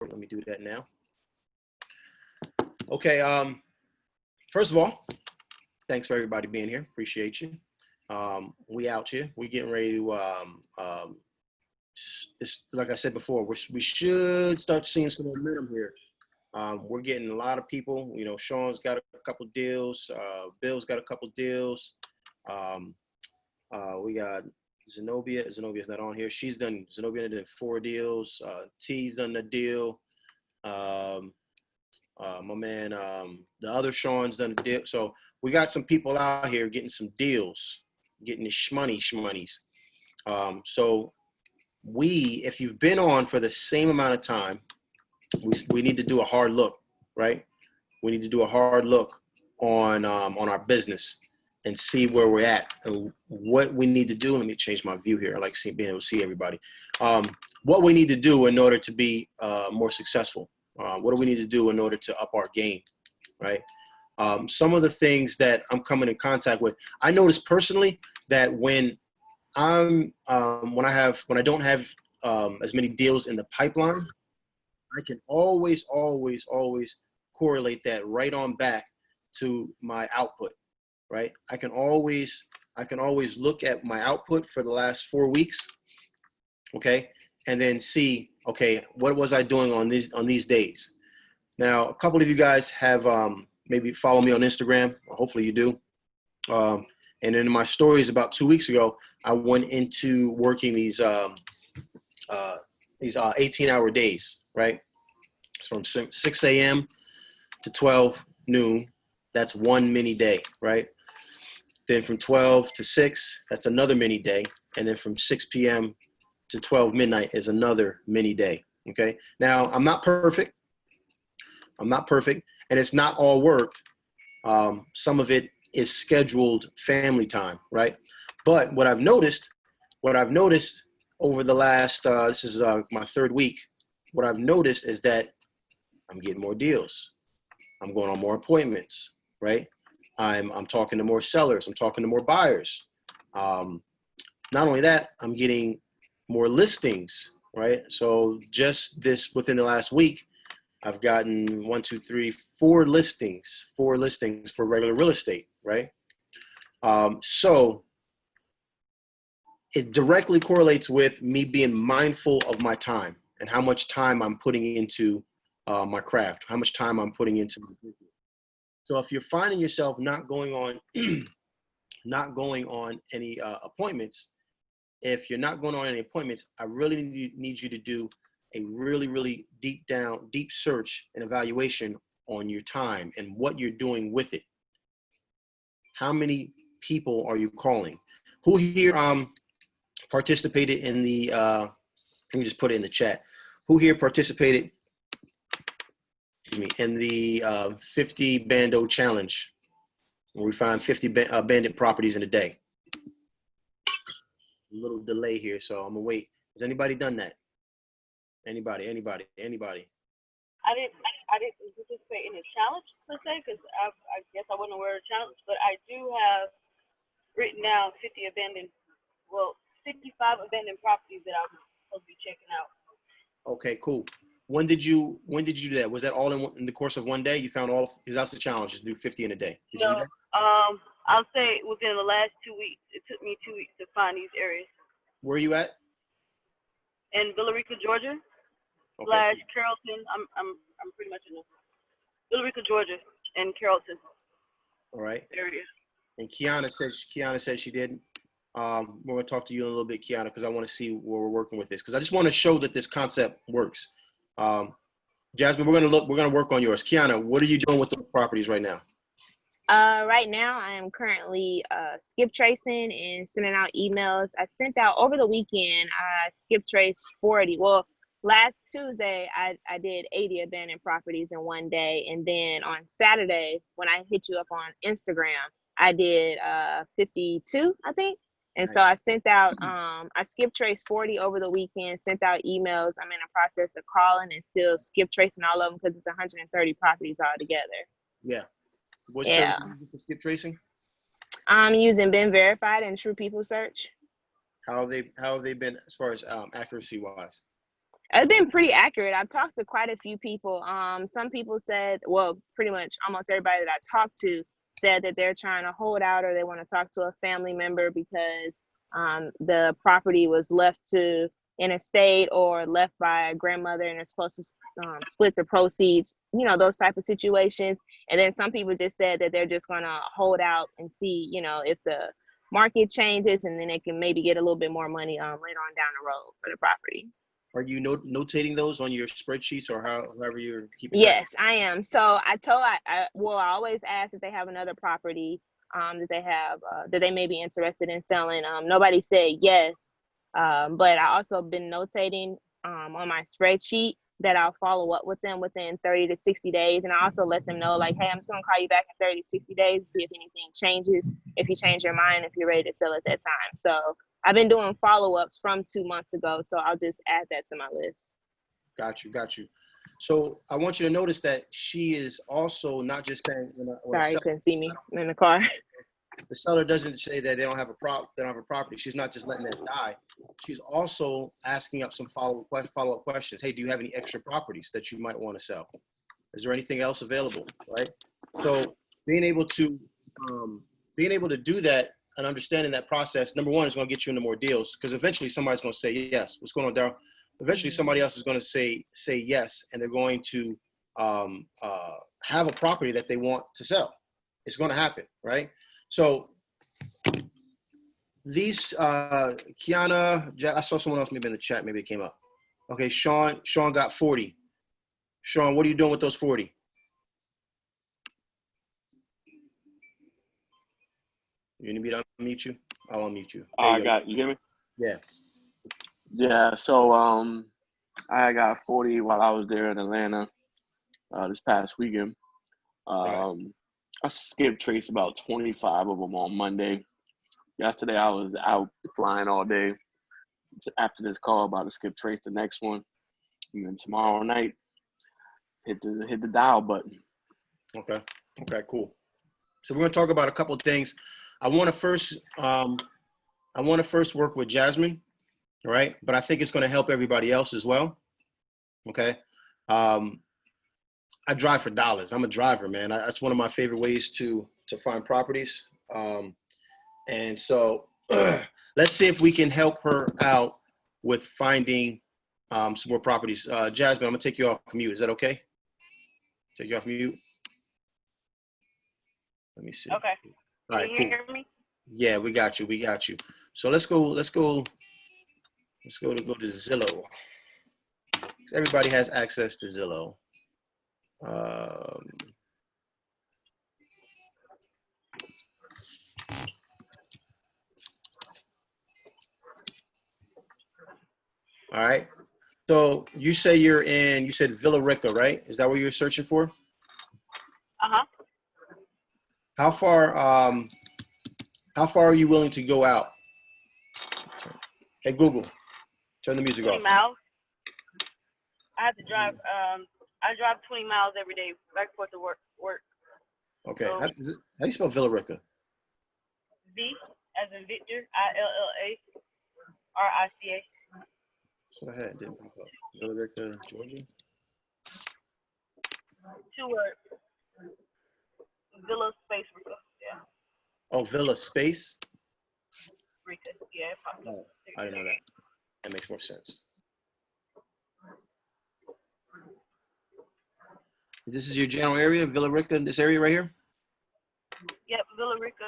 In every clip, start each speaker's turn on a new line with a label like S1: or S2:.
S1: Let me do that now. Okay. First of all, thanks for everybody being here. Appreciate you. We out here. We getting ready to. Like I said before, we should start seeing some momentum here. We're getting a lot of people. You know, Sean's got a couple deals. Bill's got a couple deals. We got Zenobia. Zenobia's not on here. Zenobia did 4 deals. T's done the deal. My man, the other Sean's done a deal. So we got some people out here getting some deals, getting the shmoney's. So if you've been on for the same amount of time, we need to do a hard look, right? We need to do a hard look on our business and see where we're at and what we need to do. Let me change my view here. I like being able to see everybody. What we need to do in order to be more successful. What do we need to do in order to up our game, right? Some of the things that I'm coming in contact with, I notice personally that when I don't have as many deals in the pipeline, I can always correlate that right on back to my output, right? I can always look at my output for the last 4 weeks, okay, and then see, okay, what was I doing on these days? Now, a couple of you guys have maybe follow me on Instagram. Hopefully you do. And in my stories about 2 weeks ago, I went into working these 18-hour days, right? It's from 6 a.m. to 12 noon. That's one mini day, right? Then from 12 to 6, that's another mini day. And then from 6 p.m. to 12 midnight is another mini day, okay? Now, I'm not perfect. And it's not all work. Some of it is scheduled family time, right? But what I've noticed over the last, this is my 3rd week, what I've noticed is that I'm getting more deals. I'm going on more appointments, right? I'm talking to more sellers. I'm talking to more buyers. Not only that, I'm getting more listings, right? So just within the last week, I've gotten 4 listings for regular real estate, right? So it directly correlates with me being mindful of my time and how much time I'm putting into my craft, how much time I'm putting into my business. So if you're finding yourself not going on any appointments, I really need you to do a really deep search and evaluation on your time and what you're doing with it. How many people are you calling? Who here participated in the, let me just put it in the chat. Who here participated in the 50 Bando challenge, where we find 50 abandoned properties in a day? A little delay here, so I'm gonna wait. Has anybody done that? Anybody?
S2: I didn't participate in a challenge per se, because I guess I wasn't aware of a challenge, but I do have written down 65 abandoned properties that I'm supposed to be checking out.
S1: Okay, cool. When did you do that? Was that all in the course of one day? You found all, because that's the challenge, just do 50 in a day. Did you do that?
S2: I'll say within the last 2 weeks. It took me 2 weeks to find these areas.
S1: Where are you at?
S2: In Villarica, Georgia,
S1: Okay.
S2: / Carrollton. I'm pretty much in Villarica, Georgia, and Carrollton.
S1: All right.
S2: Area.
S1: And Kiana says she did. We're going to talk to you in a little bit, Kiana, because I want to see where we're working with this, because I just want to show that this concept works. Jasmine, we're going to work on yours. Kiana, what are you doing with those properties right now?
S3: Right now, I am currently skip tracing and sending out emails. I sent out over the weekend, I skip traced 40. Well, last Tuesday, I did 80 abandoned properties in one day. And then on Saturday, when I hit you up on Instagram, I did 52, I think. And
S1: Nice.
S3: so I sent out, I skip traced 40 over the weekend, sent out emails. I'm in the process of calling and still skip tracing all of them because it's 130 properties altogether.
S1: Yeah. What service are you using for skip tracing?
S3: I'm using Been Verified and True People Search.
S1: How have they been as far as accuracy wise?
S3: It's been pretty accurate. I've talked to quite a few people. Some people said, well, pretty much almost everybody that I talked to said that they're trying to hold out or they want to talk to a family member because the property was left to an estate or left by a grandmother and they're supposed to split the proceeds, you know, those type of situations. And then some people just said that they're just going to hold out and see, you know, if the market changes and then they can maybe get a little bit more money later on down the road for the property.
S1: Are you notating those on your spreadsheets or however you're keeping track?
S3: Yes, I am. So I always ask if they have another property that they have that they may be interested in selling. Nobody said yes, but I also been notating on my spreadsheet that I'll follow up with them within 30 to 60 days. And I also let them know, like, hey, I'm just gonna call you back in 30 to 60 days to see if anything changes, if you change your mind, if you're ready to sell at that time. So I've been doing follow-ups from 2 months ago. So I'll just add that to my list.
S1: Got you. So I want you to notice that she is also not just saying,
S3: Sorry, you couldn't see me in the car.
S1: The seller doesn't say that they don't have a property. She's not just letting that die. She's also asking up some follow-up questions. Hey, do you have any extra properties that you might want to sell? Is there anything else available, right? So being able to do that and understanding that process, number one, is going to get you into more deals because eventually somebody's going to say yes. What's going on, Daryl? Eventually somebody else is going to say yes, and they're going to have a property that they want to sell. It's going to happen, right? So these Kiana, I saw someone else maybe in the chat, maybe it came up. Okay, Sean got 40. Sean, what are you doing with those 40? You need me to unmute you? I'll unmute you.
S4: You hear me?
S1: Yeah.
S4: Yeah, so I got 40 while I was there in Atlanta this past weekend. I skipped trace about 25 of them on Monday. Yesterday I was out flying all day. After this call, about to skip trace the next one, and then tomorrow night hit the dial button.
S1: Okay, cool. So we're going to talk about a couple of things. I want to first work with Jasmine, all right? But I think it's going to help everybody else as well. Okay. I drive for dollars. I'm a driver, man. That's one of my favorite ways to find properties. And so let's see if we can help her out with finding some more properties. Jasmine, I'm gonna take you off mute. Is that okay? Take you off mute. Let me see.
S2: Okay.
S1: All right,
S2: Can you hear me?
S1: Yeah, we got you. So let's go to Zillow. Everybody has access to Zillow. All right. So you said Villa Rica, right? Is that what you're searching for?
S2: Uh-huh.
S1: How far are you willing to go out? Hey, Google, turn the music
S2: 20
S1: off.
S2: miles. I have to drive. I drive 20 miles every day back and forth to work.
S1: Okay.
S2: So,
S1: How do you spell Villa Rica?
S2: V as in Victor, ILLARICA.
S1: Go ahead. Didn't pop up. Villa Rica, Georgia.
S2: 2 words. Villa space Rica. Yeah.
S1: Oh, Villa Space.
S2: Rica. Yeah. It popped up.
S1: Oh, I didn't know that. That makes more sense. This is your general area, Villa Rica, in this area right here?
S2: Yep, Villa Rica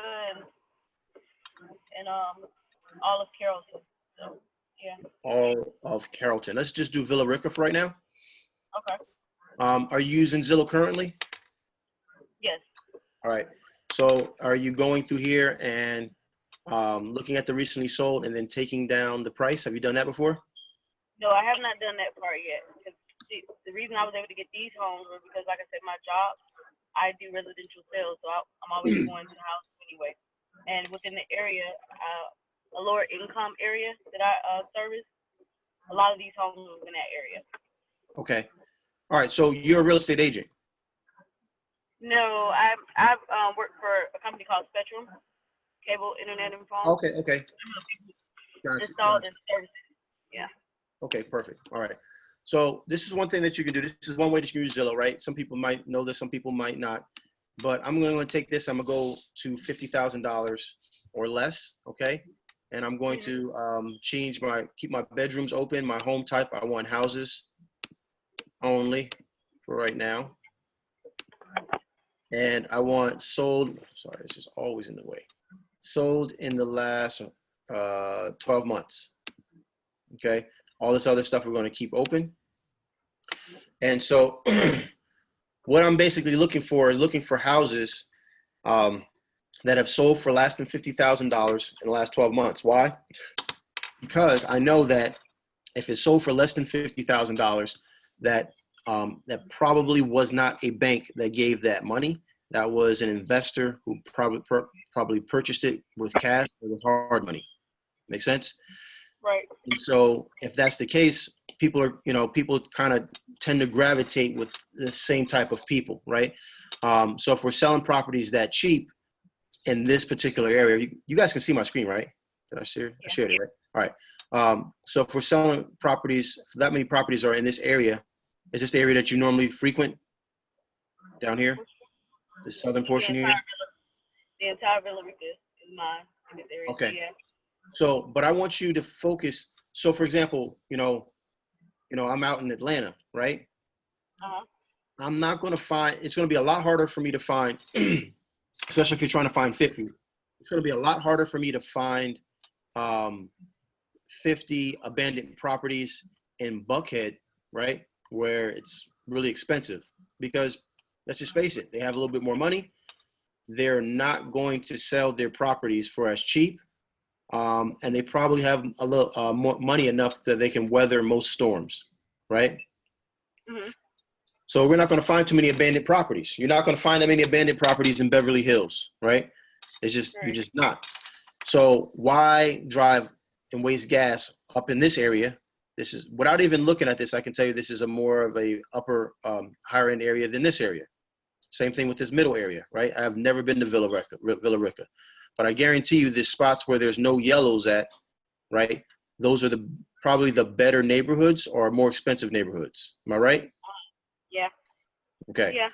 S2: and all of Carrollton. So yeah.
S1: All of Carrollton. Let's just do Villa Rica for right now.
S2: Okay.
S1: Are you using Zillow currently?
S2: Yes.
S1: All right. So are you going through here and looking at the recently sold and then taking down the price? Have you done that before?
S2: No, I have not done that part yet. The reason I was able to get these homes was because, like I said, my job, I do residential sales, so I'm always going to the house anyway. And within the area, a lower income area that I service, a lot of these homes are in that area.
S1: Okay. All right. So you're a real estate agent?
S2: No, I've worked for a company called Spectrum, cable, internet, and phone.
S1: Okay. Gotcha.
S2: Installed and services. Yeah.
S1: Okay, perfect. All right. So this is one thing that you can do. This is one way that you can use Zillow, right? Some people might know this, some people might not. But I'm going to take this. I'm going to go to $50,000 or less, okay? And I'm going to keep my bedrooms open, my home type. I want houses only for right now. And I want sold, sorry, this is always in the way. Sold in the last 12 months, okay? All this other stuff we're going to keep open. And so what I'm basically looking for is looking for houses that have sold for less than $50,000 in the last 12 months. Why? Because I know that if it sold for less than $50,000, that probably was not a bank that gave that money. That was an investor who probably purchased it with cash or with hard money. Make sense?
S2: Right.
S1: And so if that's the case, people kind of tend to gravitate with the same type of people, right? So if we're selling properties that cheap in this particular area, you guys can see my screen, right? Did I share? I shared it, right? All right. So if we're selling properties, that many properties are in this area, is this the area that you normally frequent down here? The southern portion here?
S2: The entire Villa Rica is mine in this area.
S1: Okay.
S2: Yeah.
S1: So, but I want you to focus. So for example, I'm out in Atlanta, right?
S2: Uh-huh.
S1: I'm not going to find, it's going to be a lot harder for me to find, especially if you're trying to find 50. It's going to be a lot harder for me to find 50 abandoned properties in Buckhead, right? Where it's really expensive because let's just face it, they have a little bit more money. They're not going to sell their properties for as cheap. And they probably have a little more money enough that they can weather most storms, right?
S2: Mm-hmm.
S1: So we're not going to find too many abandoned properties. You're not going to find that many abandoned properties in Beverly Hills, right? It's just, You're just not. So why drive and waste gas up in this area? This is, without even looking at this, I can tell you this is a more of a upper, higher end area than this area. Same thing with this middle area, right? I've never been to Villa Rica, but I guarantee you there's spots where there's no yellows at, right? Those are probably the better neighborhoods or more expensive neighborhoods. Am I right?
S2: Yeah.
S1: Okay.
S2: Yeah.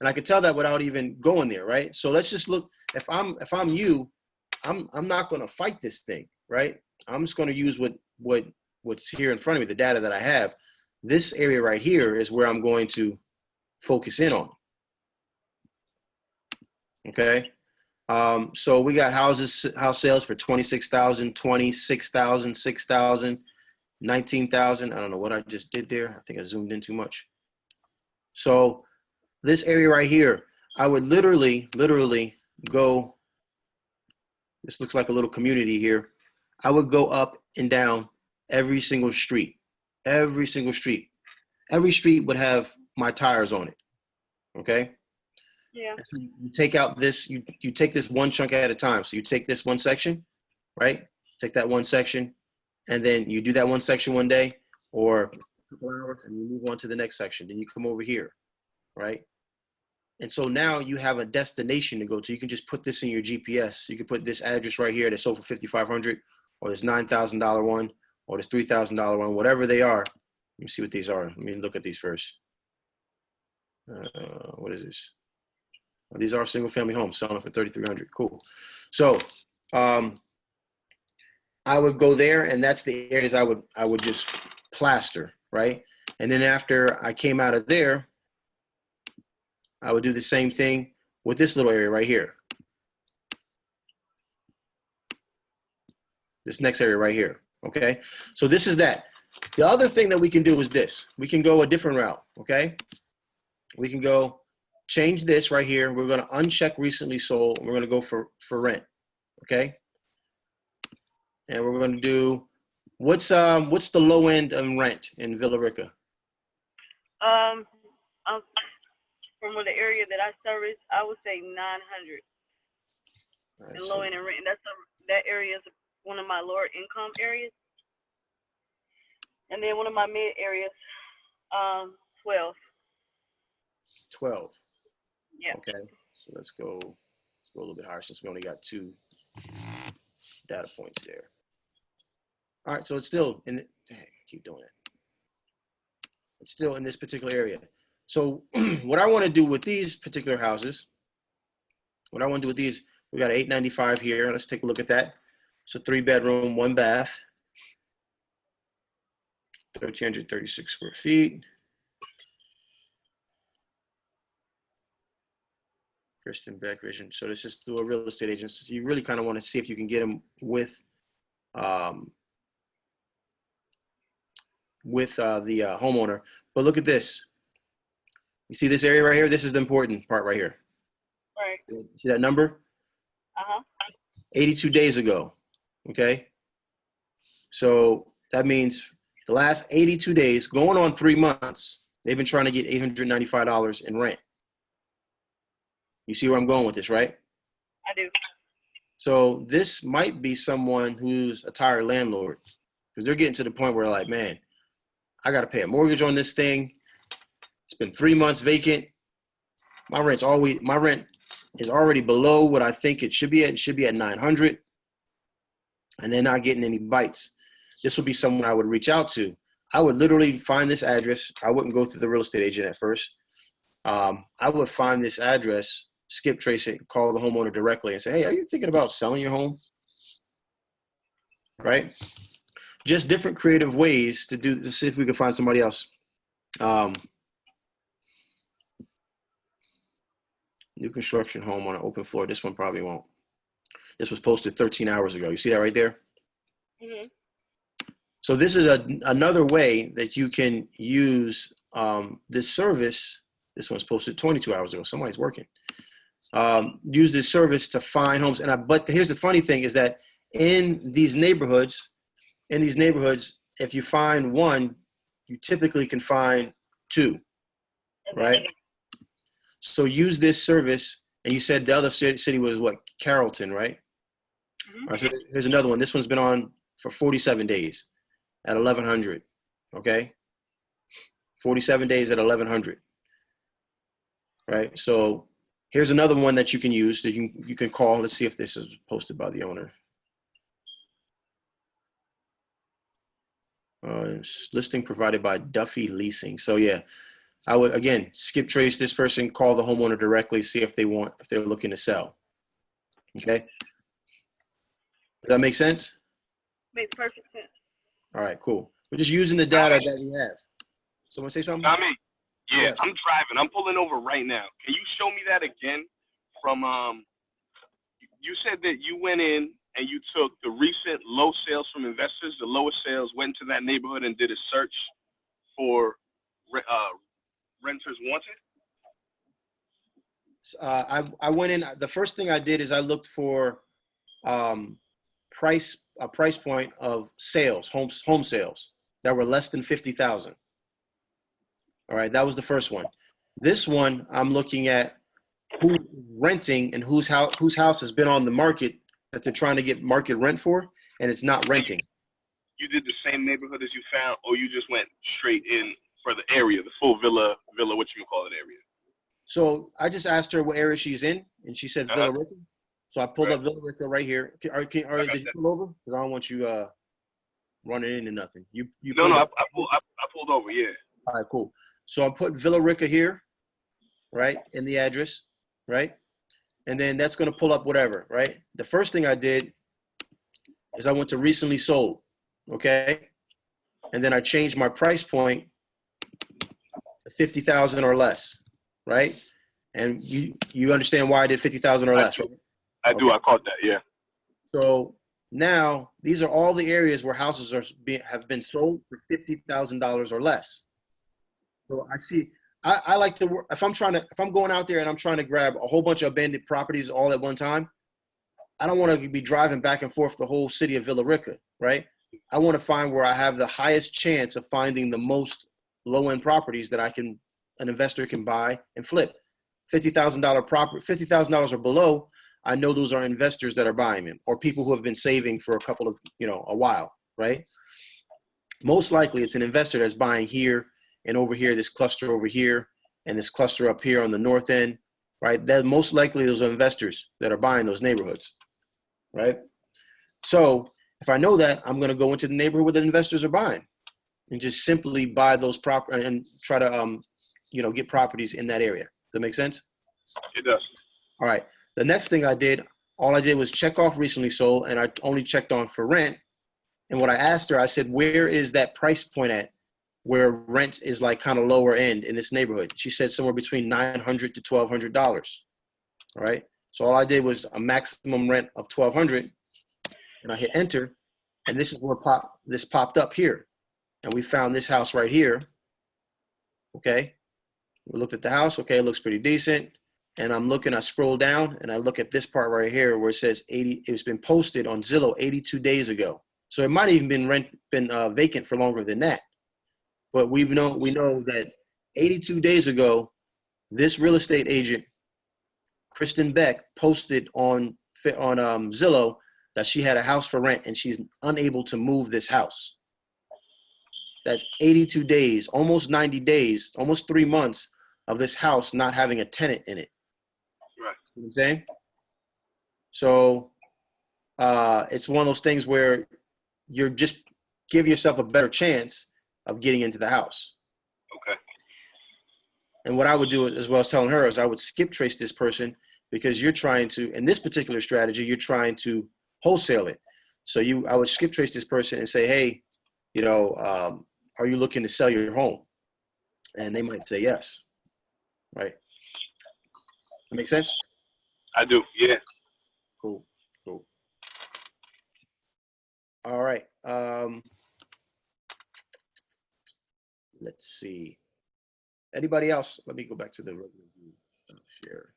S1: And I could tell that without even going there, right? So let's just look. If I'm you, I'm not going to fight this thing, right? I'm just going to use what's here in front of me, the data that I have. This area right here is where I'm going to focus in on. Okay. So we got house sales for 26,000, 26,000, 6,000, 19,000. I don't know what I just did there. I think I zoomed in too much. So this area right here, I would literally go, this looks like a little community here. I would go up and down every single street. Every street would have my tires on it. Okay.
S2: Yeah.
S1: You take out this, you take this one chunk at a time. So you take this one section, right? Take that one section, and then you do that one section one day or a couple hours, and you move on to the next section. Then you come over here, right? And so now you have a destination to go to. You can just put this in your GPS. You can put this address right here that sold for $5,500, or this $9,000 one, or this $3,000 one, whatever they are. Let me see what these are. Let me look at these first. What is this? These are single family homes selling for $3,300. Cool. So I would go there, and that's the areas I would just plaster, right? And then after I came out of there, I would do the same thing with this little area right here. This next area right here, okay? So this is that. The other thing that we can do is this. We can go a different route, okay? We can go change this right here. We're going to uncheck recently sold. We're going to go for rent, okay? And we're going to do, what's the low end of rent in Villa Rica?
S2: From the area that I service, I would say 900.
S1: Right,
S2: and low end and rent. That area is one of my lower income areas. And then one of my mid areas, 12.
S1: 12.
S2: Yeah.
S1: Okay. So let's go a little bit higher since we only got 2 data points there. All right. So it's still in the, dang, keep doing it. It's still in this particular area. So what I want to do with these particular houses, we got an 895 here. Let's take a look at that. It's a 3-bedroom, 1 bath, 1,336 square feet. Kristen Beck Vision. So this is through a real estate agent. So you really kind of want to see if you can get them with the homeowner. But look at this. You see this area right here? This is the important part right here.
S2: Right.
S1: See that number? 82 days ago. Okay. So that means the last 82 days, going on 3 months, they've been trying to get $895 in rent. You see where I'm going with this, right?
S2: I do.
S1: So this might be someone who's a tired landlord, because they're getting to the point where like, man, I got to pay a mortgage on this thing. It's been 3 months vacant. My rent is already below what I think it should be at. It should be at 900, and they're not getting any bites. This would be someone I would reach out to. I would literally find this address. I wouldn't go through the real estate agent at first. I would find this address, skip trace it, call the homeowner directly and say, hey, are you thinking about selling your home? Right? Just different creative ways to see if we can find somebody else. New construction home on an open floor. This one probably won't. This was posted 13 hours ago. You see that right there?
S2: Mm-hmm.
S1: So this is another way that you can use this service. This one's posted 22 hours ago. Somebody's working. Use this service to find homes. But here's the funny thing is that in these neighborhoods, if you find one, you typically can find 2, right? So use this service. And you said the other city was what? Carrollton, right?
S2: Mm-hmm.
S1: All right, so here's another one. This one's been on for 47 days at 1,100, okay? 47 days at 1,100, right? So here's another one that you can use that you can call. Let's see if this is posted by the owner. Listing provided by Duffy Leasing. So yeah, I would, again, skip trace this person, call the homeowner directly, see if they're looking to sell. Okay. Does that make sense?
S2: Makes perfect sense.
S1: All right, cool. We're just using the data that we have. Someone say something?
S5: Tommy, yeah,
S1: Yes.
S5: I'm driving. I'm pulling over right now. Can you show me that again? From you said that you went in and you took the recent low sales from investors, the lowest sales, went to that neighborhood and did a search for renters wanted.
S1: I went in. The first thing I did is I looked for a price point of sales, home sales that were less than 50,000. All right, that was the first one. This one, I'm looking at who's renting and whose house has been on the market that they're trying to get market rent for, and it's not renting.
S5: You did the same neighborhood as you found, or you just went straight in for the area, the full villa, what you call it area?
S1: So I just asked her what area she's in, and she said Villa Rica. So I pulled up Villa Rica right here. Did you pull over? Because I don't want you running into nothing.
S5: No, I pulled over, yeah.
S1: All right, cool. So I put Villa Rica here, right, in the address, right? And then that's going to pull up whatever, right? The first thing I did is I went to recently sold, okay? And then I changed my price point to 50,000 or less, right? And you understand why I did 50,000 or less, right?
S5: I do. I caught that, yeah.
S1: So now these are all the areas where houses have been sold for $50,000 or less. So I see. I like to work if I'm going out there and I'm trying to grab a whole bunch of abandoned properties all at one time. I don't want to be driving back and forth the whole city of Villa Rica, right? I want to find where I have the highest chance of finding the most low-end properties that an investor can buy and flip. $50,000 property, $50,000 or below. I know those are investors that are buying them, or people who have been saving for a while, right? Most likely it's an investor that's buying here and over here, this cluster over here, and this cluster up here on the north end, right? That most likely those are investors that are buying those neighborhoods, right? So if I know that, I'm going to go into the neighborhood where the investors are buying, and just simply buy those property and try to, get properties in that area. Does that make sense?
S5: It does.
S1: All right. The next thing all I did was check off recently sold, and I only checked on for rent. And what I asked her, I said, where is that price point at where rent is like kind of lower end in this neighborhood? She said somewhere between $900 to $1,200. All right. So all I did was a maximum rent of $1,200, and I hit enter, and this is where this popped up here. And we found this house right here. Okay. We looked at the house. Okay. It looks pretty decent. And I scroll down and I look at this part right here where it says it's been posted on Zillow 82 days ago. So it might have even been vacant for longer than that. But we know that 82 days ago, this real estate agent, Kristen Beck, posted on Zillow that she had a house for rent and she's unable to move this house. That's 82 days, almost 90 days, almost 3 months of this house not having a tenant in it.
S5: Right.
S1: You know what I'm saying? So it's one of those things where you're just give yourself a better chance of getting into the house.
S5: Okay.
S1: And what I would do as well as telling her is I would skip trace this person because you're trying to, in this particular strategy, you're trying to wholesale it. So I would skip trace this person and say, hey, are you looking to sell your home? And they might say yes. Right? That make sense?
S5: I do. Yeah.
S1: Cool. All right. Let's see. Anybody else? Let me go back to the regular view. Share.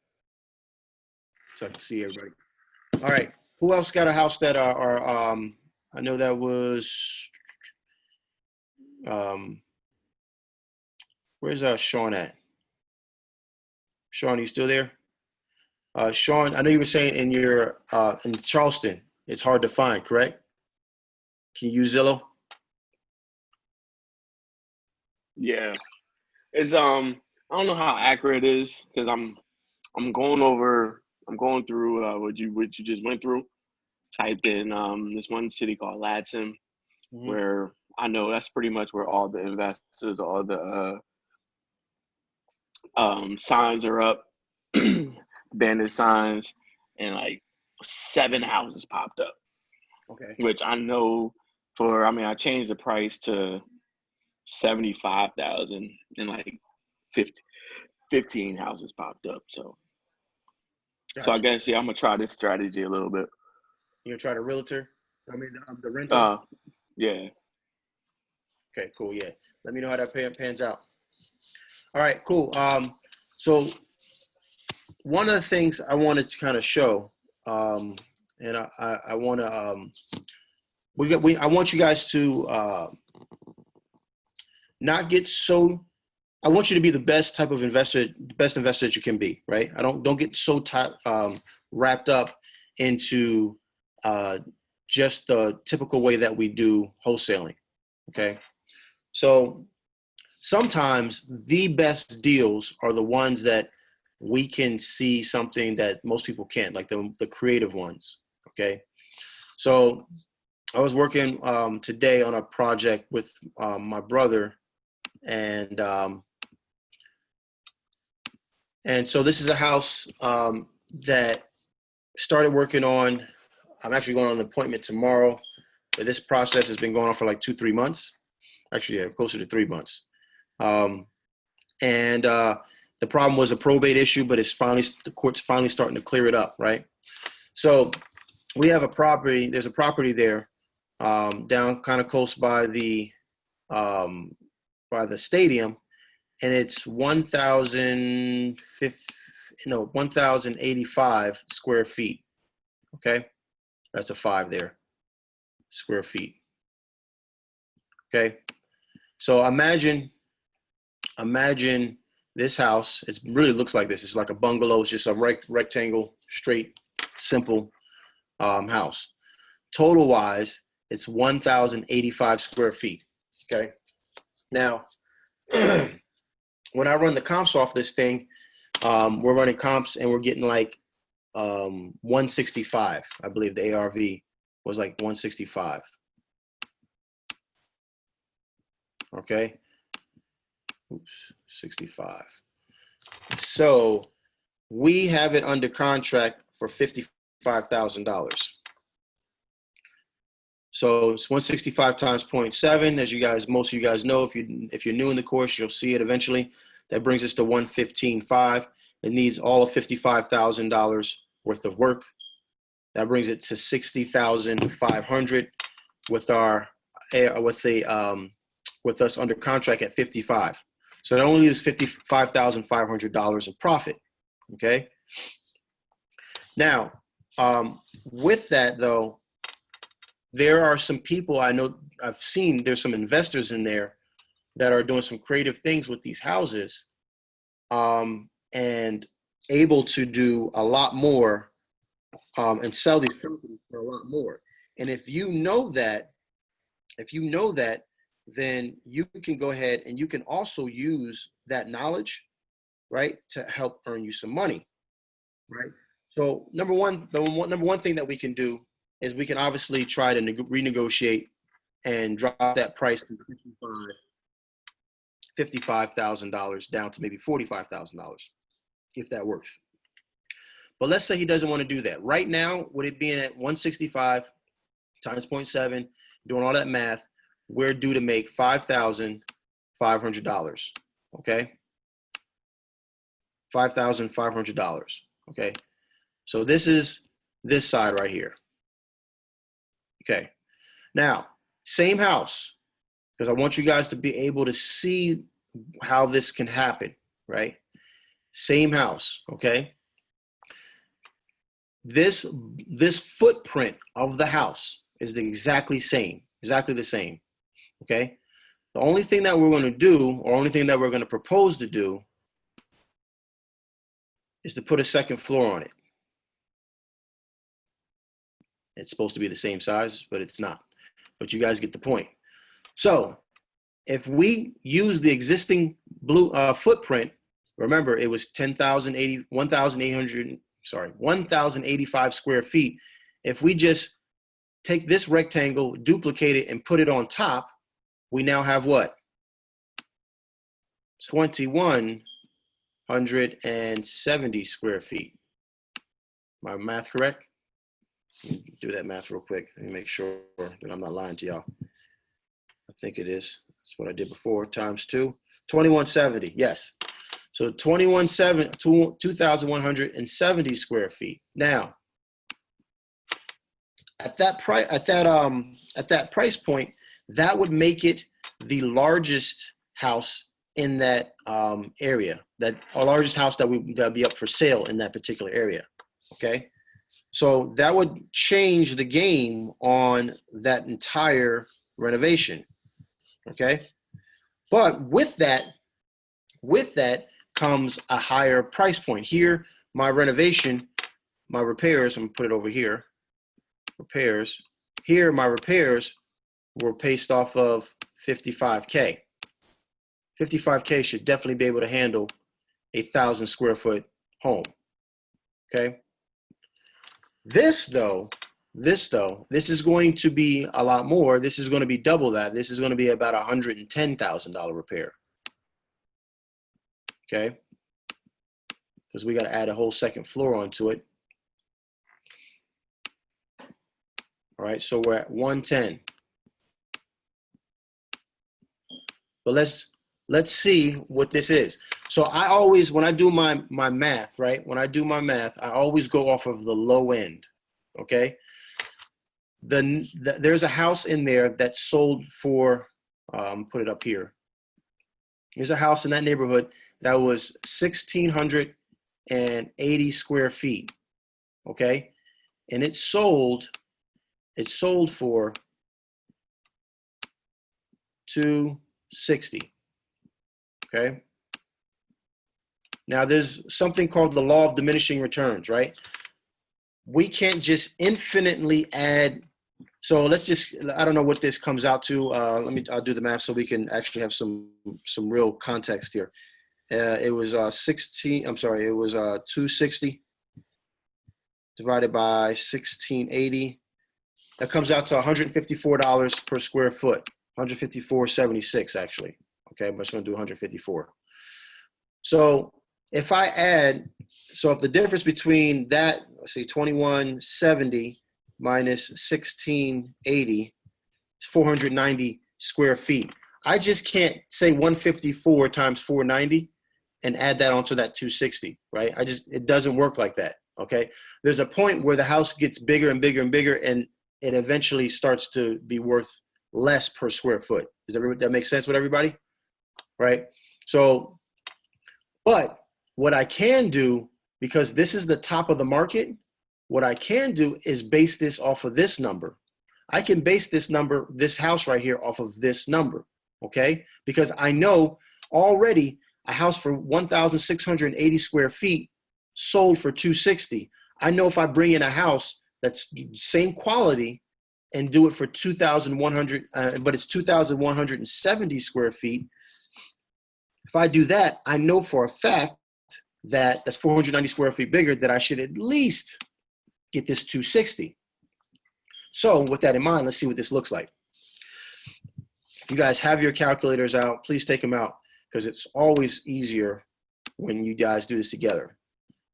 S1: So I can see everybody. All right. Who else got a house that are I know that was where's Sean at? Sean, you still there? Sean, I know you were saying in Charleston, it's hard to find, correct? Can you use Zillow?
S4: Yeah. It's I don't know how accurate it is because I'm going through what you just went through. Typed in this one city called Ladson, where I know that's pretty much where all the investors, all the signs are up, abandoned signs, and like 7 houses popped up.
S1: Okay.
S4: Which I know I changed the price to 75,000 and like 15 houses popped up. So
S1: Gotcha.
S4: so I guess I'm gonna try this strategy a little bit.
S1: You're gonna try the realtor? The renter?
S4: Yeah.
S1: Okay, cool. Yeah. Let me know how that pans out. All right, cool. So one of the things I wanted to kind of show, and I want to, I want you guys to not get so. I want you to be the best type of investor, the best investor that you can be, right? Don't get so wrapped up into just the typical way that we do wholesaling. Okay, so sometimes the best deals are the ones that we can see something that most people can't, like the creative ones. Okay, so I was working today on a project with my brother, and so this is a house that started working on. I'm actually going on an appointment tomorrow. But this process has been going on for like 2-3 months. Actually, yeah, closer to 3 months. And the problem was a probate issue, but the court's finally starting to clear it up, right? So we have a property. There's a property there down kind of close by the stadium, and it's 1,085 square feet. Okay, that's a 5 there, square feet. Okay, so imagine this house. It really looks like this. It's like a bungalow. It's just a rectangle, straight, simple house. Total wise, it's 1,085 square feet. Okay, now when I run the comps off this thing, we're running comps and we're getting like 165. I believe the ARV was like 165. Okay. Oops, 65. So we have it under contract for $55,000. So it's 165 times 0.7. As you guys, most of you guys know, if you're new in the course, you'll see it eventually. That brings us to 115.5. It needs all of $55,000 worth of work. That brings it to 60,500 with us under contract at 55. So that only leaves $55,500 in profit. Okay. Now, with that though, there are some people I know I've seen. There's some investors in there that are doing some creative things with these houses, and able to do a lot more, and sell these properties for a lot more. And if you know that, then you can go ahead and you can also use that knowledge, right, to help earn you some money, right? So number one thing that we can do is we can obviously try to renegotiate and drop that price from $55,000 down to maybe $45,000, if that works. But let's say he doesn't want to do that. Right now, with it being at 165 times 0.7, doing all that math, we're due to make $5,500, okay? $5,500, okay? So this is this side right here. Okay, now, same house, because I want you guys to be able to see how this can happen, right? Same house, okay? This footprint of the house is exactly the same, okay? The only thing that we're going to do, or only thing that we're going to propose to do, is to put a second floor on it. It's supposed to be the same size, but it's not. But you guys get the point. So if we use the existing footprint, remember it was 1,085 square feet. If we just take this rectangle, duplicate it, and put it on top, we now have what? 2,170 square feet. My math correct? Do that math real quick. Let me make sure that I'm not lying to y'all. I think it is. That's what I did before, times 2. 2,170, yes. So 2,170 square feet. Now, at that price point, that would make it the largest house in that area, our largest house that'd be up for sale in that particular area. Okay. So that would change the game on that entire renovation, okay? But with that comes a higher price point. Here, my renovation, my repairs, I'm gonna put it over here, repairs. Here, my repairs were based off of 55K. 55K should definitely be able to handle a 1,000 square foot home, okay? This is going to be a lot more. This is going to be double that. This is going to be about $110,000 repair. Okay. Because we got to add a whole second floor onto it. All right. So we're at 110. But let's see what this is. So I always, when I do my math, right? When I do my math, I always go off of the low end, okay? There's a house in there that sold for, put it up here. There's a house in that neighborhood that was 1,680 square feet, okay? And it sold for $260. Okay. Now there's something called the law of diminishing returns, right? We can't just infinitely add. So let's just, I don't know what this comes out to. I'll do the math so we can actually have some real context here. It was 260 divided by 1,680. That comes out to $154 per square foot. 154.76 actually. Okay, I'm just going to do 154. So if I add, so if the difference between that, let's see, 2170 minus 1680 is 490 square feet. I just can't say 154 times 490 and add that onto that 260, right? It doesn't work like that, okay? There's a point where the house gets bigger and bigger and bigger, and it eventually starts to be worth less per square foot. Does that make sense with everybody? Right? So, but what I can do, because this is the top of the market, what I can do is base this off of this number. I can base this number, this house right here, off of this number, okay? Because I know already a house for 1,680 square feet sold for 260. I know if I bring in a house that's same quality and do it for 2,100, but it's 2,170 square feet. If I do that, I know for a fact that that's 490 square feet bigger, that I should at least get this 260. So with that in mind, let's see what this looks like. If you guys have your calculators out, please take them out, because it's always easier when you guys do this together.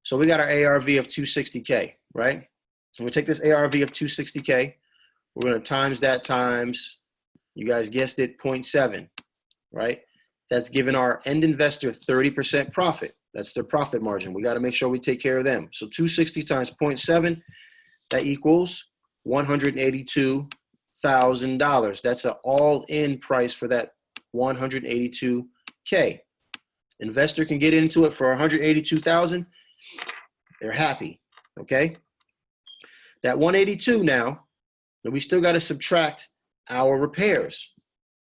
S1: So we got our ARV of 260K, right? And we take this ARV of 260K, we're going to times that times, you guys guessed it, 0.7, right? That's giving our end investor 30% profit. That's their profit margin. We got to make sure we take care of them. So 260 times 0.7, that equals $182,000. That's an all-in price for that 182K. Investor can get into it for 182,000. They're happy, okay? That 182 now, we still got to subtract our repairs.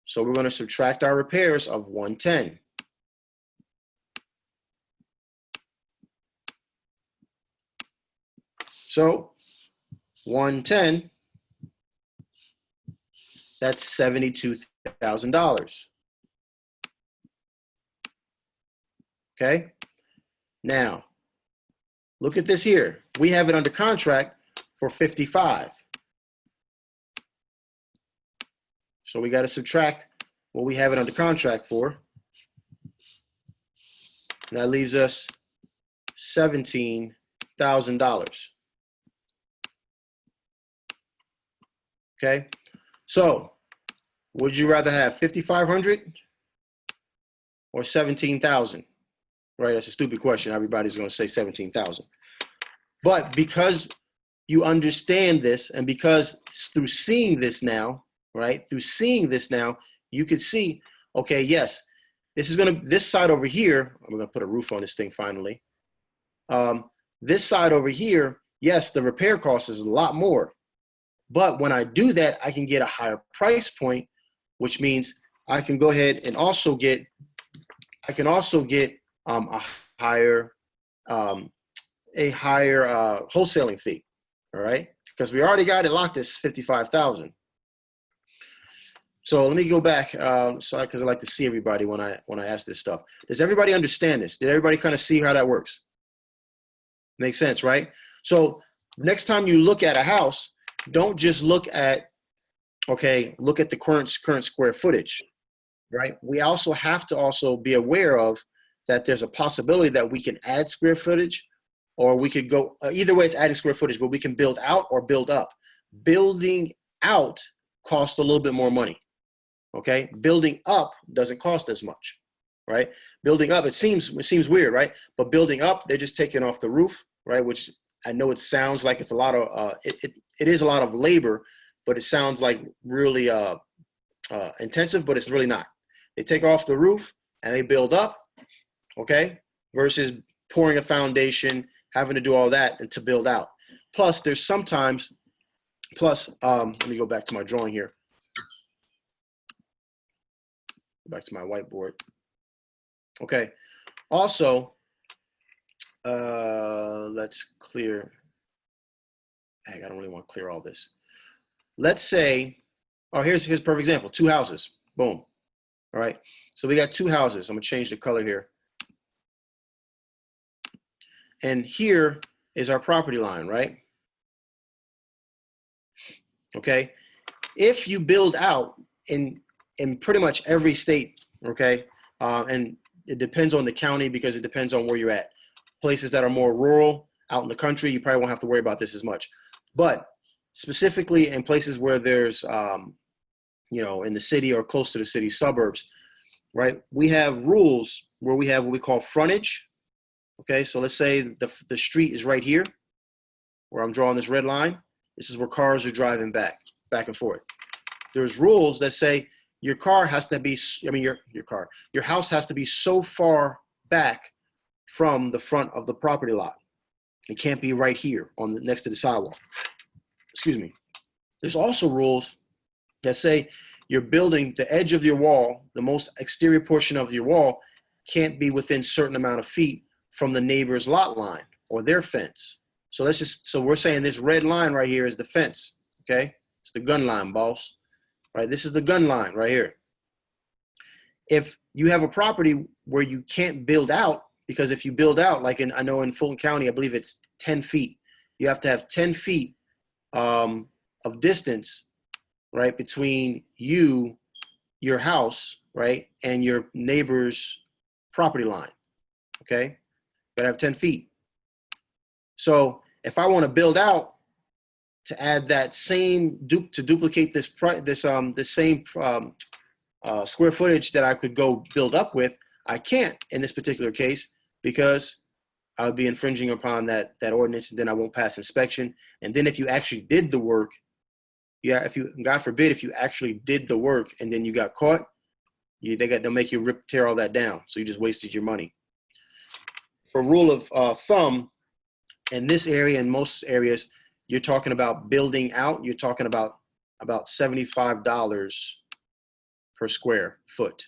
S1: So we're going to subtract our repairs of 110. So 110, that's $72,000. Okay? Now, look at this here. We have it under contract for 55. So we got to subtract what we have it under contract for. And that leaves us $17,000. Okay? So, would you rather have 5,500 or 17,000? Right? That's a stupid question. Everybody's going to say 17,000. But because you understand this, and because through seeing this now, right? Through seeing this now, you could see, okay, yes, this side over here, I'm going to put a roof on this thing finally. This side over here, yes, the repair cost is a lot more. But when I do that, I can get a higher price point, which means I can go ahead and also get, a higher wholesaling fee, all right? Because we already got it locked at 55,000. So let me go back, because I like to see everybody when I ask this stuff. Does everybody understand this? Did everybody kind of see how that works? Makes sense, right? So next time you look at a house, don't just look at, look at the current square footage, right? We also have to also be aware of that there's a possibility that we can add square footage, or we could go, either way it's adding square footage, but we can build out or build up. Building out costs a little bit more money. Okay, building up doesn't cost as much, right? Building up, it seems weird, right? But building up, they're just taking off the roof, right? Which I know it sounds like it's a lot of, it is a lot of labor, but it sounds like really intensive, but it's really not. They take off the roof and they build up, okay? Versus pouring a foundation, having to do all that and to build out. Plus, there's sometimes, let me go back to my drawing here. Back to my whiteboard. Okay. Also, let's clear. Heck, I don't really want to clear all this. Let's say, here's a perfect example. 2 houses. Boom. All right. So we got 2 houses. I'm gonna change the color here. And here is our property line, right? Okay. If you build out in in pretty much every state, okay? And it depends on the county because it depends on where you're at. Places that are more rural, out in the country, you probably won't have to worry about this as much. But specifically in places where there's, you know, in the city or close to the city, suburbs, right? We have rules where we have what we call frontage, okay? So let's say the street is right here, where I'm drawing this red line. This is where cars are driving back and forth. There's rules that say your car has to be, your house has to be so far back from the front of the property lot. It can't be right here on the next to the sidewalk. Excuse me. There's also rules that say your building, the edge of your wall, the most exterior portion of your wall can't be within certain amount of feet from the neighbor's lot line or their fence. So so we're saying this red line right here is the fence, okay? It's the gun line, boss, right? This is the gun line right here. If you have a property where you can't build out, because if you build out, like I know in Fulton County, I believe it's 10 feet. You have to have 10 feet of distance, right, between your house, right, and your neighbor's property line, okay? Gotta have 10 feet. So if I want to build out to add that same to duplicate this same square footage that I could go build up with, I can't in this particular case because I would be infringing upon that ordinance, and then I won't pass inspection. And then if you actually did the work, God forbid, if you actually did the work and then you got caught, they'll make you tear all that down. So you just wasted your money. For rule of thumb, in this area and most areas, you're talking about building out, you're talking about $75 per square foot.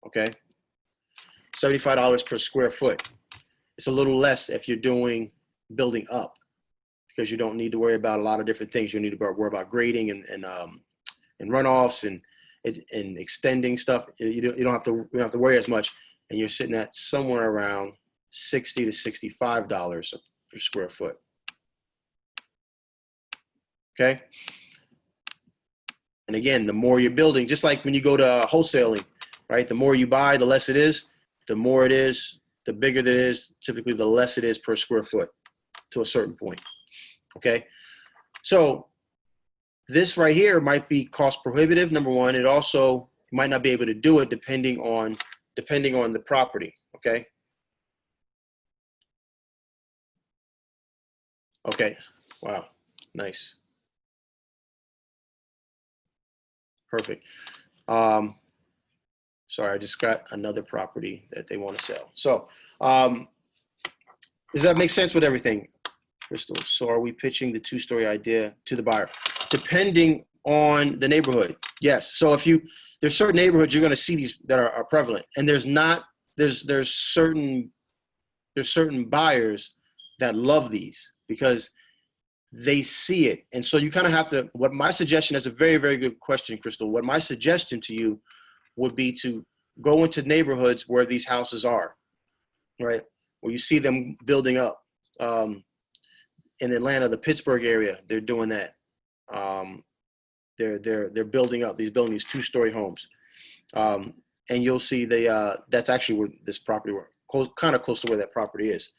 S1: Okay? $75 per square foot. It's a little less if you're doing building up because you don't need to worry about a lot of different things. You need to worry about grading and runoffs and extending stuff. You don't have to worry as much, and you're sitting at somewhere around $60 to $65 per square foot. Okay. And again, the more you're building, just like when you go to wholesaling, right? The more you buy, the less it is. The more it is, the bigger it is. Typically, the less it is per square foot to a certain point. Okay. So this right here might be cost prohibitive. Number one, it also might not be able to do it depending on the property. Okay. Okay. Wow. Nice. Perfect. Sorry, I just got another property that they want to sell. So, does that make sense with everything, Crystal? So are we pitching the two-story idea to the buyer? Depending on the neighborhood, yes. So there's certain neighborhoods you're going to see these that are prevalent, and there's certain buyers that love these because they see it. And so you kind of have to, what my suggestion is a very, very good question, Crystal. What my suggestion to you would be to go into neighborhoods where these houses are, right? Where you see them building up. In Atlanta, the Pittsburgh area, they're doing that. They're building up, building these two-story homes. And you'll see that's actually where this property, kind of close to where that property is.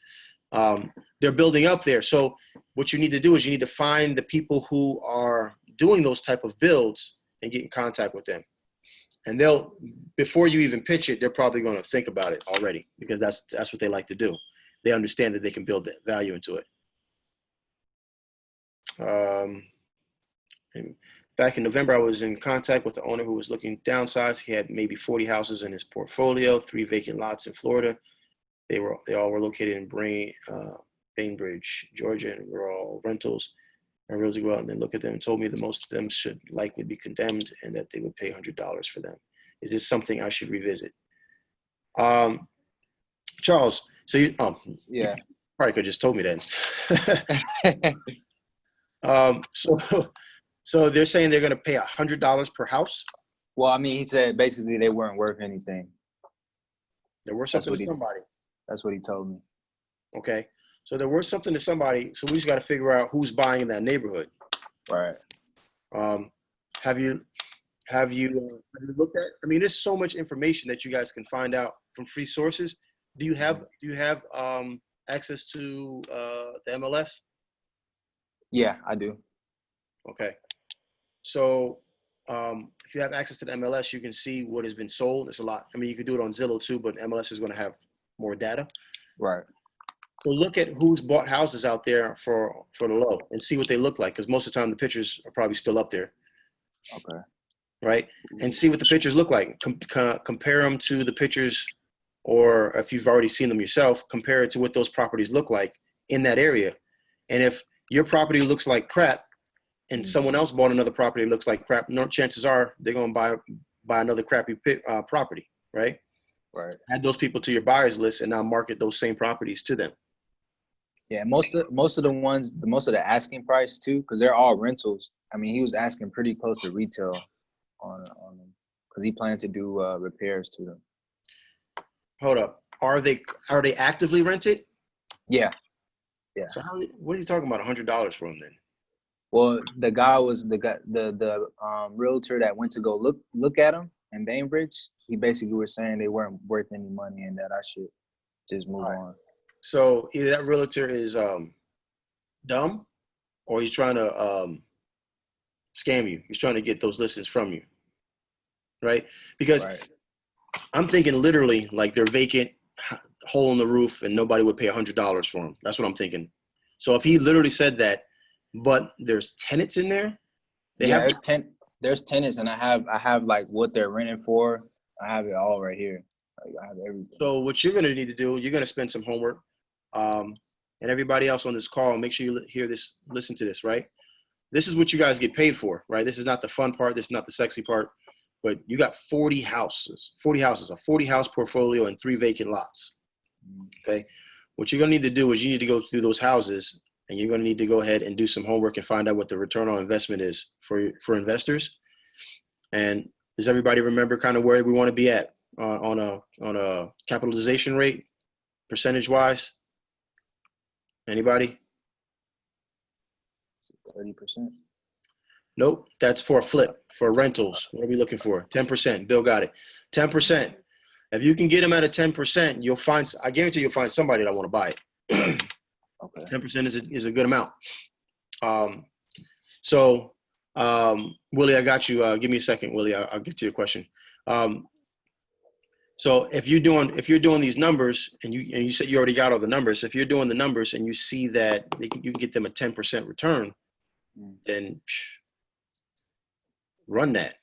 S1: They're building up there. So what you need to do is you need to find the people who are doing those type of builds and get in contact with them. And before you even pitch it, they're probably going to think about it already because that's what they like to do. They understand that they can build that value into it. Back in November, I was in contact with the owner who was looking to downsize. He had maybe 40 houses in his portfolio, 3 vacant lots in Florida. They all were located in Bainbridge, Georgia, and were all rentals. I really go out and then look at them and told me that most of them should likely be condemned and that they would pay $100 for them. Is this something I should revisit? Charles, so you probably could have just told me that. So they're saying they're going to pay $100 per house?
S6: Well, I mean, he said basically they weren't worth anything.
S1: They're worth something to somebody.
S6: That's what he told me.
S1: Okay. So they're worth something to somebody. So we just got to figure out who's buying in that neighborhood.
S6: Right.
S1: have you looked at? I mean, there's so much information that you guys can find out from free sources. Do you have access to the MLS?
S6: Yeah, I do.
S1: Okay. So if you have access to the MLS, you can see what has been sold. It's a lot. I mean, you could do it on Zillow too, but MLS is going to have more data.
S6: Right.
S1: So look at who's bought houses out there for the low and see what they look like, because most of the time the pictures are probably still up there.
S6: Okay.
S1: Right? And see what the pictures look like. Compare them to the pictures, or if you've already seen them yourself, compare it to what those properties look like in that area. And if your property looks like crap and someone else bought another property that looks like crap, no chances are they're going to buy another crappy property, right?
S6: Right.
S1: Add those people to your buyers list and now market those same properties to them.
S6: Yeah, most of the asking price too, because they're all rentals. I mean, he was asking pretty close to retail on them because he planned to do repairs to them.
S1: Hold up, are they actively rented?
S6: Yeah.
S1: So what are you talking about? $100 for them then?
S6: Well, the guy was the realtor that went to go look at them in Bainbridge. He basically was saying they weren't worth any money and that I should just move on.
S1: So either that realtor is dumb, or he's trying to scam you. He's trying to get those listings from you, right? Because I'm thinking literally like they're vacant, hole in the roof, and nobody would pay $100 for them. That's what I'm thinking. So if he literally said that, but there's tenants in there, there's
S6: tenants, and I have like what they're renting for. I have it all right here. Like, I have everything.
S1: So what you're gonna need to do, you're gonna spend some homework, and everybody else on this call, make sure you hear this, listen to this, right? This is what you guys get paid for, right? This is not the fun part. This is not the sexy part. But you got 40 houses, a 40-house portfolio and 3 vacant lots. Okay. What you're going to need to do is you need to go through those houses, and you're going to need to go ahead and do some homework and find out what the return on investment is for investors. And does everybody remember kind of where we want to be at on a capitalization rate, percentage wise? Anybody?
S6: 30%.
S1: Nope, that's for a flip. For rentals, what are we looking for? 10%. Bill got it. 10%. If you can get them at a 10%, you'll find. I guarantee you'll find somebody that want to buy it.
S6: Okay.
S1: 10% is a good amount. Willie, I got you. Give me a second, Willie. I'll get to your question. So if you're doing these numbers, and you said you already got all the numbers. If you're doing the numbers and you see that you can get them a 10% return, then run that,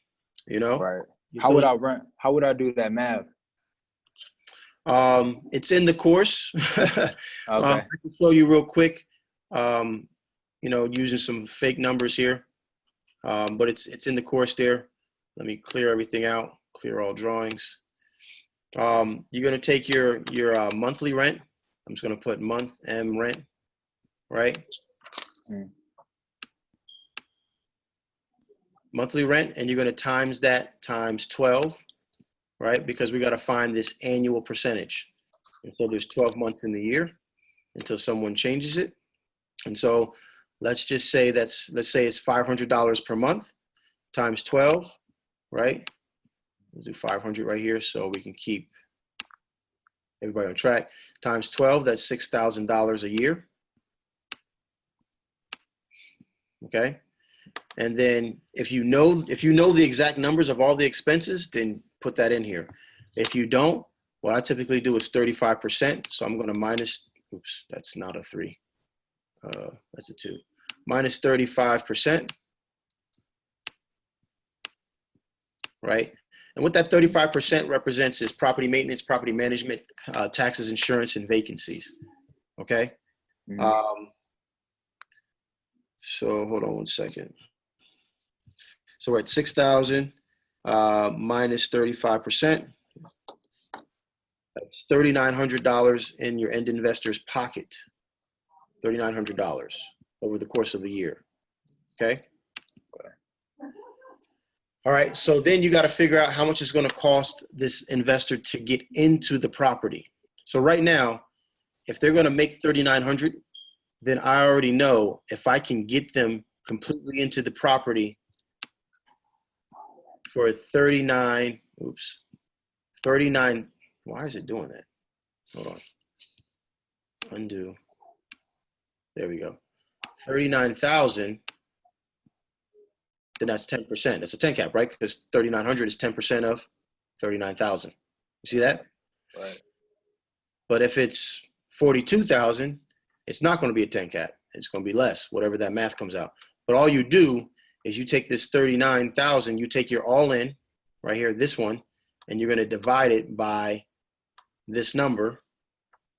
S6: Right. How would I do that math?
S1: It's in the course.
S6: Okay.
S1: I can show you real quick, using some fake numbers here. But it's in the course there. Let me clear everything out, clear all drawings. You're going to take your monthly rent. I'm just going to put month M rent, right? Monthly rent, and you're going to times that times 12, right? Because we got to find this annual percentage. And so there's 12 months in the year until someone changes it. And so let's say it's $500 per month times 12, right? Let's do 500 right here so we can keep everybody on track. Times 12, that's $6,000 a year. Okay. And then if you know the exact numbers of all the expenses, then put that in here. If you don't, what I typically do is 35%. So I'm going to minus, oops, that's not a 3. That's a 2. Minus 35%. Right? And what that 35% represents is property maintenance, property management, taxes, insurance, and vacancies. Okay? So hold on one second. So we're at 6,000 minus 35%. That's $3,900 in your end investor's pocket. $3,900 over the course of the year. Okay? All right, so then you got to figure out how much it's going to cost this investor to get into the property. So right now, if they're going to make $3,900, then I already know if I can get them completely into the property for 39, 39, why is it doing that? Hold on. Undo. There we go. 39,000. Then that's 10%. That's a 10 cap, right? Because 3,900 is 10% of 39,000. You see that?
S6: Right.
S1: But if it's 42,000, it's not going to be a 10 cap. It's going to be less, whatever that math comes out. But all you do is you take this 39,000, you take your all in right here, this one, and you're going to divide it by this number,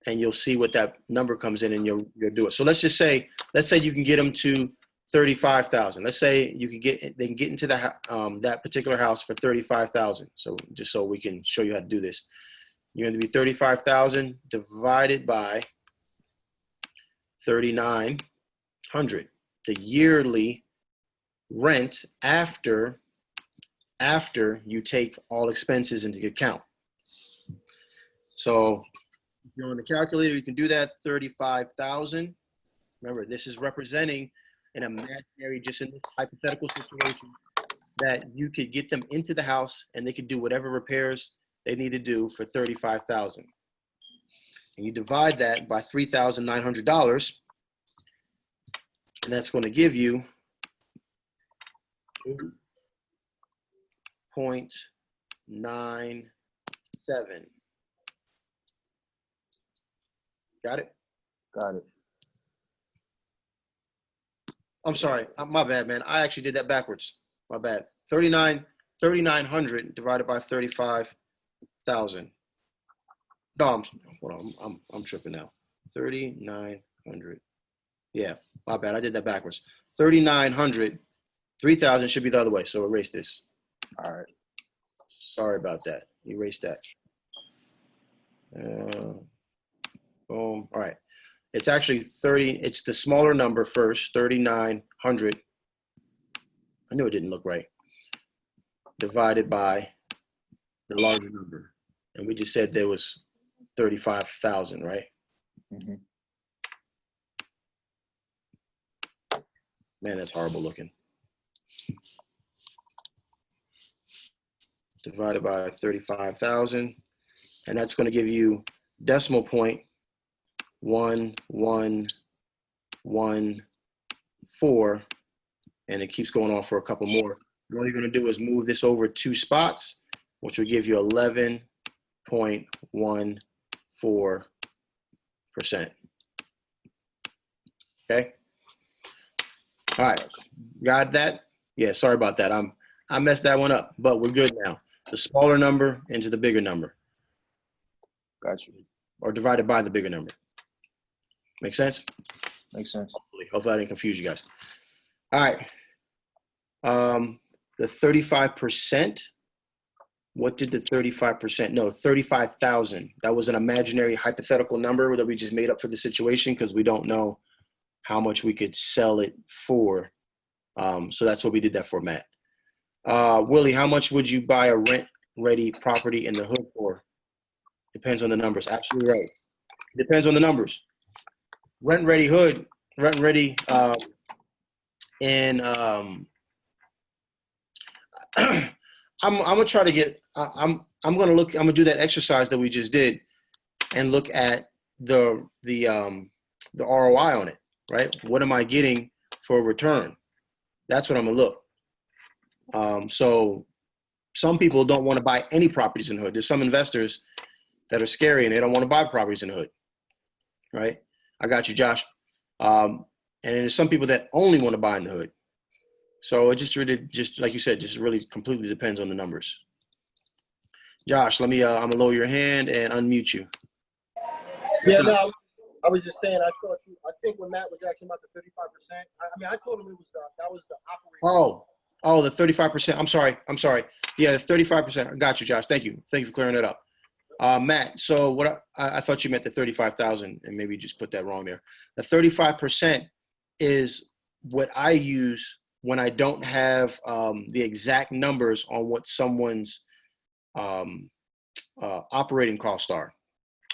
S1: and you'll see what that number comes in, and you'll do it. So let's say you can get them to 35,000. Let's say they can get into that particular house for 35,000. So just so we can show you how to do this, you're going to be 35,000 divided by 3,900. The yearly rent after you take all expenses into account. So if you're on the calculator, you can do that. 35,000. Remember, this is representing an imaginary, just in this hypothetical situation, that you could get them into the house and they could do whatever repairs they need to do for 35,000. And you divide that by $3,900, and that's going to give you 8.97. Got it?
S6: Got it.
S1: I'm sorry. My bad, man. I actually did that backwards. My bad. 3,900 divided by 35,000. No, I'm tripping now. 3,900. Yeah, my bad. I did that backwards. 3,900. 3,000 should be the other way. So erase this.
S6: All right.
S1: Sorry about that. Erase that. Boom. All right. It's actually 30. It's the smaller number first, 3,900. I knew it didn't look right. Divided by the larger number. And we just said there was 35,000, right?
S6: Mm-hmm.
S1: Man, that's horrible looking. Divided by 35,000. And that's going to give you decimal point 1114, and it keeps going on for a couple more. And all you're going to do is move this over 2 spots, which will give you 11.14%. Okay. All right. Got that? Yeah. Sorry about that. I messed that one up, but we're good now. The smaller number into the bigger number.
S6: Got you.
S1: Or divided by the bigger number. Make sense?
S6: Makes sense.
S1: Hopefully I didn't confuse you guys. All right. The 35%. What did the 35%? No, 35,000. That was an imaginary hypothetical number that we just made up for the situation because we don't know how much we could sell it for. So that's what we did that for, Matt. Willie, how much would you buy a rent-ready property in the hood for? Depends on the numbers. Absolutely right. Depends on the numbers. Rent-ready hood, rent-ready and I'm gonna try to get. I'm gonna do that exercise that we just did, and look at the ROI on it. Right? What am I getting for a return? That's what I'm gonna look. So some people don't want to buy any properties in the hood. There's some investors that are scary and they don't want to buy properties in the hood. Right? I got you, Josh. And there's some people that only want to buy in the hood. So it just really, just like you said, just really completely depends on the numbers. Josh, let me, I'm gonna lower your hand and unmute you.
S7: Yeah, no, I was just saying, I think when Matt was asking about the 35%, I mean, I told him it was that was the operating.
S1: Oh, the 35%. I'm sorry. Yeah, the 35%. I got you, Josh. Thank you for clearing that up. Matt, so what I thought you meant the 35,000 and maybe just put that wrong there. The 35% is what I use when I don't have the exact numbers on what someone's operating costs are.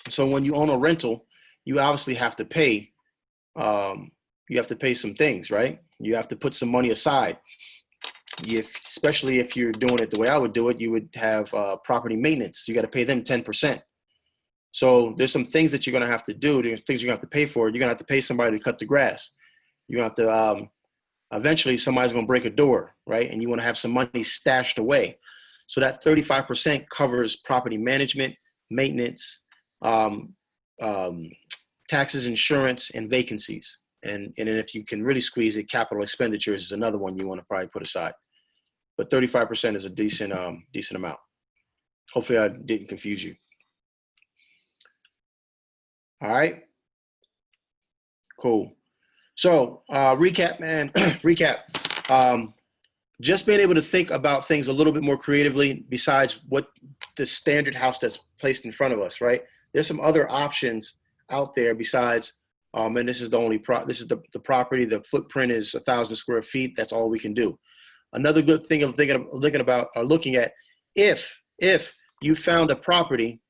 S1: So when you own a rental, you obviously have to pay. You have to pay some things, right? You have to put some money aside. especially if you're doing it the way I would do it, you would have property maintenance. You got to pay them 10%. So there's some things that you're going to have to do. There's things you're going to have to pay for. You're going to have to pay somebody to cut the grass. You're going to have to, eventually somebody's going to break a door, right? And you want to have some money stashed away. So that 35% covers property management, maintenance, taxes, insurance, and vacancies. And then if you can really squeeze it, capital expenditures is another one you want to probably put aside. But 35% is a decent amount. Hopefully I didn't confuse you. All right. Cool. So recap, man. Recap. Just being able to think about things a little bit more creatively besides what the standard house that's placed in front of us, right? There's some other options out there besides, and this is the only this is the property. The footprint is 1,000 square feet. That's all we can do. Another good thing I'm looking about or looking at, if you found a property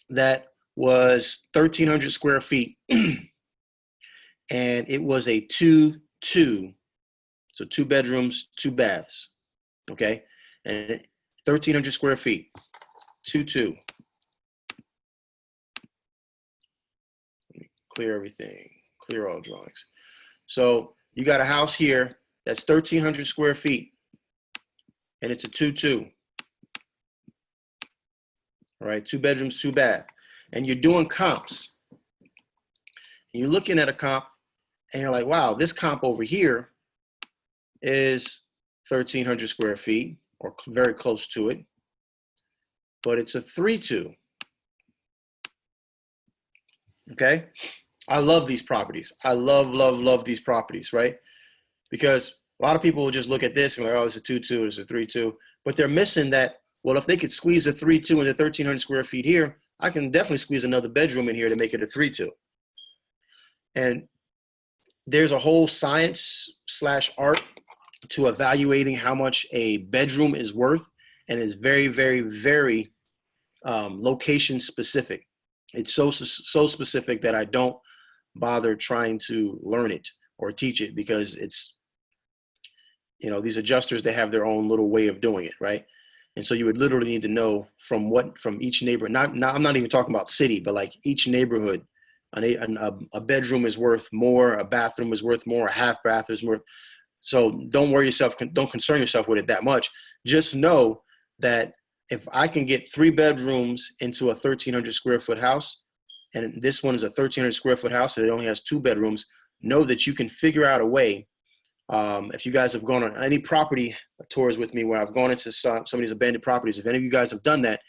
S1: that was 1,300 square feet and it was a 2-2, so 2 bedrooms, 2 baths, okay, and 1,300 square feet, 2-2. Clear everything, clear all drawings. So you got a house here that's 1,300 square feet and it's a 2-2. All right, 2 bedrooms, 2 bath. And you're doing comps. And you're looking at a comp and you're like, wow, this comp over here is 1,300 square feet or very close to it, but it's a 3-2. Okay. I love these properties. I love these properties, right? Because a lot of people will just look at this and be like, oh, it's a 2-2, it's a 3-2, but they're missing that. Well, if they could squeeze a 3-2 into 1,300 square feet here, I can definitely squeeze another bedroom in here to make it a 3-2. And there's a whole science/art to evaluating how much a bedroom is worth, and it's very, very, very location specific. It's so specific that I don't bother trying to learn it or teach it because it's, these adjusters, they have their own little way of doing it, right? And so you would literally need to know from each neighborhood. I'm not even talking about city, but like each neighborhood, a bedroom is worth more, a bathroom is worth more, a half bath is worth. So don't concern yourself with it that much. Just know that if I can get 3 bedrooms into a 1,300 square foot house, and this one is a 1,300 square foot house and it only has 2 bedrooms, know that you can figure out a way. If you guys have gone on any property tours with me where I've gone into some of these abandoned properties, if any of you guys have done that,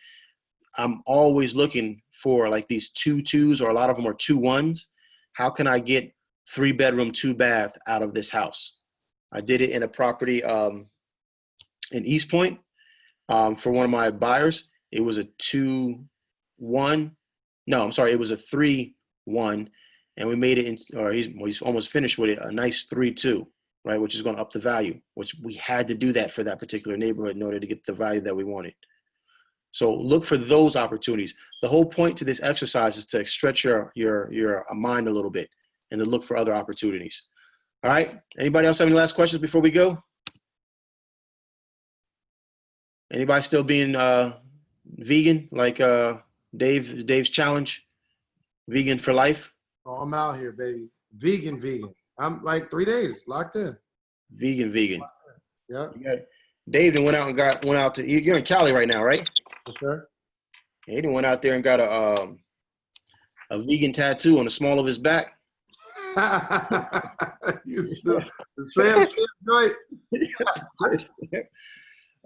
S1: I'm always looking for like these 2-2s, or a lot of them are 2-1s. How can I get 3 bedroom, 2 bath out of this house? I did it in a property in East Point for one of my buyers. It was a 2-1. No, I'm sorry. It was a 3-1, and we made it he's almost finished with it, a nice 3-2. Right, which is going to up the value, which we had to do that for that particular neighborhood in order to get the value that we wanted. So look for those opportunities. The whole point to this exercise is to stretch your mind a little bit and to look for other opportunities. All right. Anybody else have any last questions before we go? Anybody still being vegan, like Dave's challenge, vegan for life?
S8: Oh, I'm out here, baby. Vegan. I'm like 3 days locked in.
S1: Vegan.
S8: Yeah.
S1: Dave went out to. You're in Cali right now, right?
S8: Yes, sir.
S1: Yeah, he went out there and got a vegan tattoo on the small of his back.
S8: The trans joint.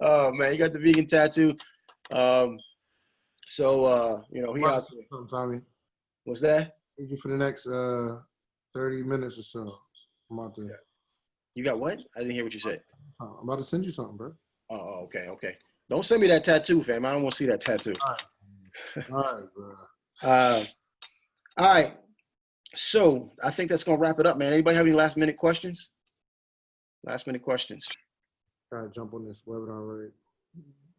S1: Oh man, he got the vegan tattoo. He out there.
S8: Tommy.
S1: What's that?
S8: Need you for the next 30 minutes or so. I'm out there.
S1: You got what? I didn't hear what you said.
S8: I'm about to send you something, bro.
S1: Oh, okay. Don't send me that tattoo, fam. I don't want to see that tattoo.
S8: All right, bro.
S1: All right. So I think that's gonna wrap it up, man. Anybody have any last minute questions? Try
S8: to jump on this webinar, right?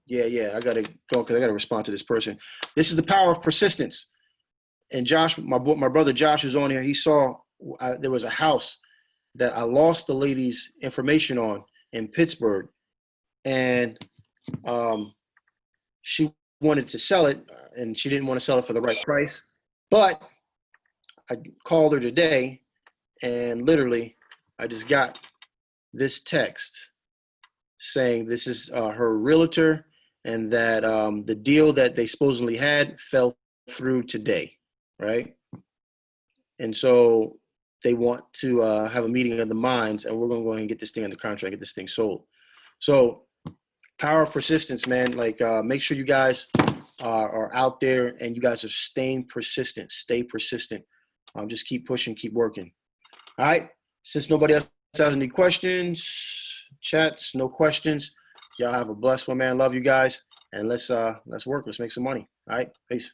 S1: Yeah. I gotta go because I gotta respond to this person. This is the power of persistence. And Josh, my brother Josh, who's on here, he saw there was a house that I lost the lady's information on in Pittsburgh, and she wanted to sell it, and she didn't want to sell it for the right price. But I called her today, and literally, I just got this text saying this is her realtor, and that the deal that they supposedly had fell through today, right? And so they want to have a meeting of the minds, and we're going to go ahead and get this thing under contract, get this thing sold. So power of persistence, man. Like, make sure you guys are out there and you guys are staying persistent. Stay persistent. Just keep pushing, keep working. All right. Since nobody else has any questions, chats, no questions. Y'all have a blessed one, man. Love you guys. And let's work. Let's make some money. All right. Peace.